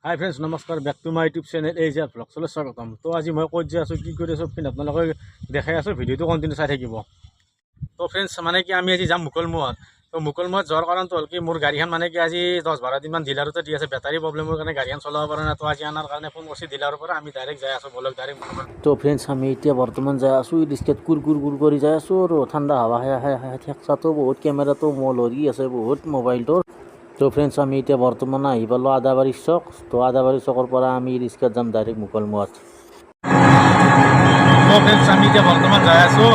হাই friends নমস্কাৰ back to my YouTube channel এই যে ব্লগছলৈ স্বাগতম। তো আজি মই ক'ত যে আছোঁ কি কৰি আছোঁ কিন্তু আপোনালোকে দেখাই আছোঁ, ভিডিঅ'টো কণ্টিনিউ চাই থাকিব। তো ফ্ৰেণ্ডছ মানে কি আমি আজি যাম মুকলমুৱাত। তো মুকলমুৱাত যোৱাৰ কাৰণটো হ'ল কি মোৰ গাড়ীখন মানে কি আজি 10-12 দিনমান ডিলাৰতে দি আছে, বেটাৰী প্ৰব্লেমৰ কাৰণে গাড়ীখন চলাব পৰা নাই। তো আজি আনাৰ কাৰণে ফোন কৰিছে ডিলাৰৰ পৰা, আমি ডাইৰেক্ট যাই আছোঁ বলক ডাইৰেক্ট। তো ফ্ৰেণ্ডছ আমি এতিয়া বৰ্তমান যাই আছোঁ ডিস্কেট কুৰ কৰি যাই আছোঁ আৰু ঠাণ্ডা হাৱা খাই ঠেকচাটো বহুত, কেমেৰাটো লৰি আছে বহুত মোবাইলটোৰ। তো ফ্ৰেণ্ডছ আমি এতিয়া বৰ্তমান আহি পালোঁ আদাবাৰী চক। তো আদাবাৰী চকৰ পৰা আমি ৰিক্সাত যাম ডাইৰেক্ট মুকলমুৱাত। তো ফ্ৰেণ্ডছ আমি এতিয়া বৰ্তমান যাই আছোঁ,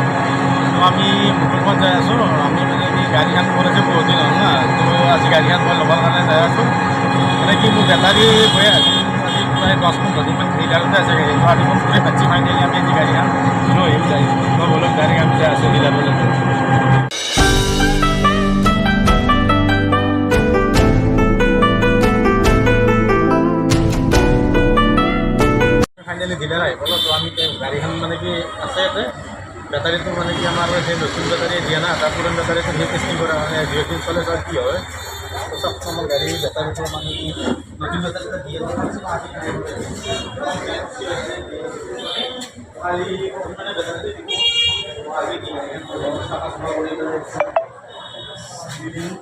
আমি মুকলমুৱাত যাই আছোঁ। আমি মানে কি গাড়ীখন মোৰ আছে বহুত দিন হ'ল না, তো আজি গাড়ীখন মই ল'বৰ কাৰণে যাই আছোঁ। মানে কি মোৰ বেটাৰী গৈ আছে আজি প্ৰায় 10-15 দিনমান ডিলাৰতে আছে গাড়ী। তো আজি ফোন কৰি ভাবছি ফাইনেলি আমি আজি গাড়ীখন লৈ আহিম যাই। তো বলক ডাইৰেক্ট আমি যাই আছোঁ ডিলাৰলৈ। ফাইনেলি ডিলাৰ আহি পালোঁ। তো আমি গাড়ীখন মানে কি আছে ইয়াতে, বেটাৰীটো মানে কি আমাৰ সেই নতুন বেটাৰী দিয়া না, তাৰ পুৰণি বেটাৰীটো সেই টেষ্টিং কৰা মানে 2 দিন চলে চল কি হয়। তো চব আমাৰ গাড়ী বেটাৰীটো মানে কি নতুন বেটাৰীটো দিয়ে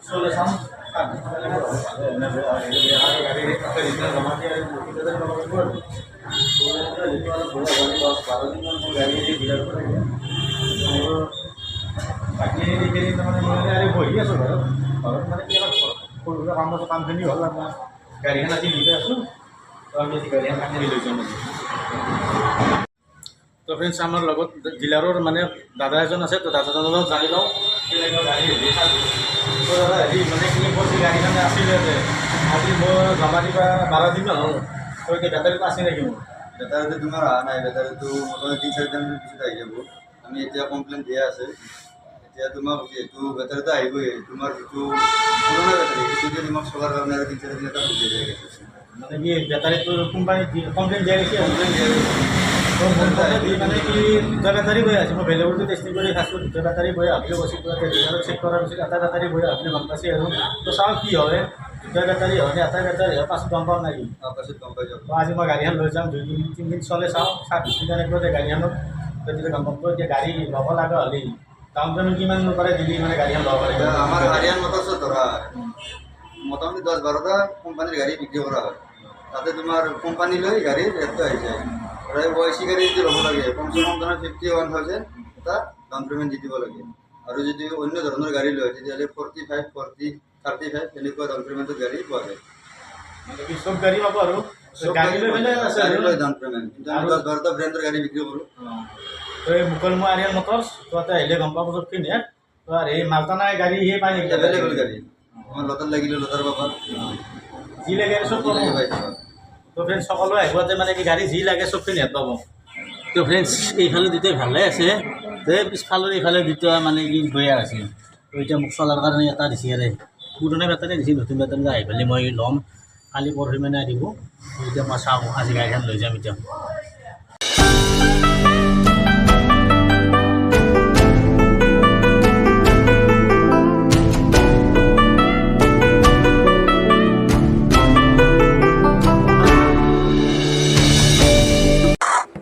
চলে চাওঁ বাকী এইখিনি তাৰমানে মই বহি আছোঁ ঘৰত মানে কি অলপ সৰু সুৰা কামখিনি হ'ল। আপোনাৰ গাড়ীখন আজি লৈ আছোঁ, তো আমি আজি গাড়ীখন কাটি লৈ যাম। তো ফ্ৰেণ্ডছ আমাৰ লগত ডিলাৰৰ মানে দাদা এজন আছে, তো দাদাজনৰ লগত জানি লওঁ কেনেকুৱা গাড়ী হেৰি চাবি। তো দাদা হেৰি মানে কি কৈছে গাড়ীখন আছিলে যে আজি মই জমা দিবা 12 দিনমান হ'ল। তো এতিয়া বেটাৰীটো আছে নেকি মোৰ? বেটাৰীটো তোমাৰ অহা নাই, বেটাৰীটো মোটামুটি 3-4 দিনৰ পিছত আহি যাব। আমি এতিয়া কমপ্লেইন দিয়া আছে, এতিয়া তোমাক যিহেতু বেটাৰীটো আহিবই, তোমাৰ যিটো পুৰণা বেটাৰী সেইটো তোমাক চলাৰ কাৰণে আৰু 3-4 দিন এটা বুজাই দিয়া গৈছে। মানে কি বেটাৰীটো কোম্পানীত কমপ্লেইন দিয়া গৈছে, কমপ্লেইন দিয়া গৈছে। মানে কি দুটা বেটাৰী বহি আছে, মই বেলেগতো টেষ্টিং কৰি খাইছোঁ, দুটা বেটাৰী বহি আপুনি কৈছে ডিলাৰত চেক কৰাৰ পিছত এটা বেটাৰী বহি আপুনি গম পাইছে আৰু। তো চাওঁ কি হয়, দুটা বেটাৰী হয় নে এটা বেটাৰী হয়, পাছত গম পাম নেকি? পাছত গম পাই যাব। আজি মই গাড়ীখন লৈ যাম, 2-3 দিন চলে চাওঁ, চাৰ্ভিচ দিলে যে গাড়ীখনত তেতিয়া গম পাব। এতিয়া গাড়ী ল'ব লগা হ'লে ডাউন পে'মেণ্ট কিমান পাৰে দিলি মানে গাড়ীখন ল'ব পাৰিব? আমাৰ হাৰিয়ান মটৰ্ছত ধৰা মোটামুটি 10-12টা কোম্পানীৰ গাড়ী বিক্ৰী কৰা হয়। তাতে তোমাৰ কোম্পানী লৈ গাড়ীৰ ৰেটটো আহি যায়। প্ৰায় OIC গাড়ী যদি ল'ব লাগে কমচে কম তোমাৰ 51,000 এটা ডাউন পে'মেণ্ট দি দিব লাগে। আৰু যদি অন্য ধৰণৰ গাড়ী লয় তেতিয়াহ'লে 45, 40, 35 এনেকুৱা ডাউন পে'মেণ্টৰ গাড়ী পোৱা যায়। মানে কি চব গাড়ী পাব আৰু গাড়ী লৈ পেলাই আছে গাড়ী লৈ ডাউন পে'মেণ্ট, কিন্তু আমি 10-12টা ব্ৰেণ্ডৰ গাড়ী বিক্ৰী কৰোঁ। তো এই মুকলমুৱা আৰিয়ান মটৰ্ছ তো তাতে আহিলে গম পাব চবখিনি। তো আৰু এই মালটানাই গাড়ী সেই পায় নেকি? এভেইলেবল গাড়ী আমাৰ লতাৰ লাগিলে লতাৰ পাবা, যি লাগে চব পাব। পাই যাবা। তো ফ্ৰেণ্ডছ সকলো আহিবতে মানে কি গাড়ী যি লাগে চবখিনি ইয়াত পাব। তো ফ্ৰেণ্ডছ এইফালে দুটাই ভালে আছে, তো পিছফালৰ এইফালে দুটা মানে কি বেয়া আছে। তো এতিয়া মোক চলাৰ কাৰণে এটা দিছে ইয়াৰে পুৰণা বেটাৰী দিছে, নতুন বেটাৰী আহি পেলাই মই ল'ম কালি পৰহি মানে আহিব। এতিয়া মই চাওঁ আজি গাড়ীখন লৈ যাম এতিয়া।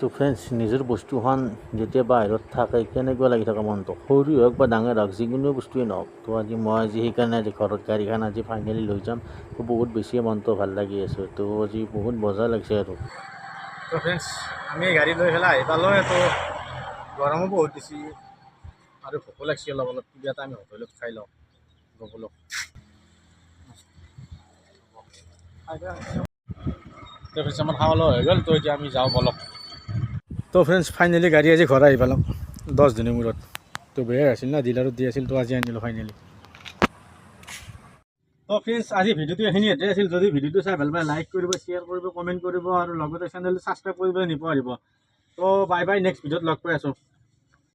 তো ফ্ৰেণ্ডছ নিজৰ বস্তুখন যেতিয়া বাহিৰত থাকে কেনেকুৱা লাগি থাকে মনটো, সৰু হওক বা ডাঙৰ হওক যিকোনো বস্তুৱেই নহওক। তো আজি সেইকাৰণে আজি ঘৰত গাড়ীখন আজি ফাইনেলি লৈ যাম। তো বহুত বেছিয়ে মনটো ভাল লাগি আছে, তো আজি বহুত মজা লাগিছে আৰু। তো ফ্ৰেণ্ডছ আমি গাড়ী লৈ পেলাই আহি পালোঁ। তো গৰমো বহুত দিছে আৰু ভোকো লাগিছে অলপ অলপ, কিবা এটা আমি হোটেলত খাই লওঁ বলক। তো ফ্ৰেণ্ডছ আমাৰ খাৱা লোৱা হৈ গ'ল, তো এতিয়া আমি যাওঁ বলক। তো ফ্ৰেণ্ডছ ফাইনেলি গাড়ী আজি ঘৰ আহি পালোঁ 10 দিনৰ মূৰত। তো বেয়া আছিল না, ডিলাৰত দি আছিল, তো আজি আনিলোঁ ফাইনেলি। তো ফ্ৰেণ্ডছ আজি ভিডিঅ'টো এইখিনি ইয়াতে আছিল। যদি ভিডিঅ'টো চাই ভাল পায় লাইক কৰিব, শ্বেয়াৰ কৰিব, কমেণ্ট কৰিব আৰু লগতে চেনেলটো ছাবস্ক্ৰাইব কৰিবলৈ নাপাহৰিব। তো বাই বাই, নেক্সট ভিডিঅ'ত লগ পাই আছোঁ।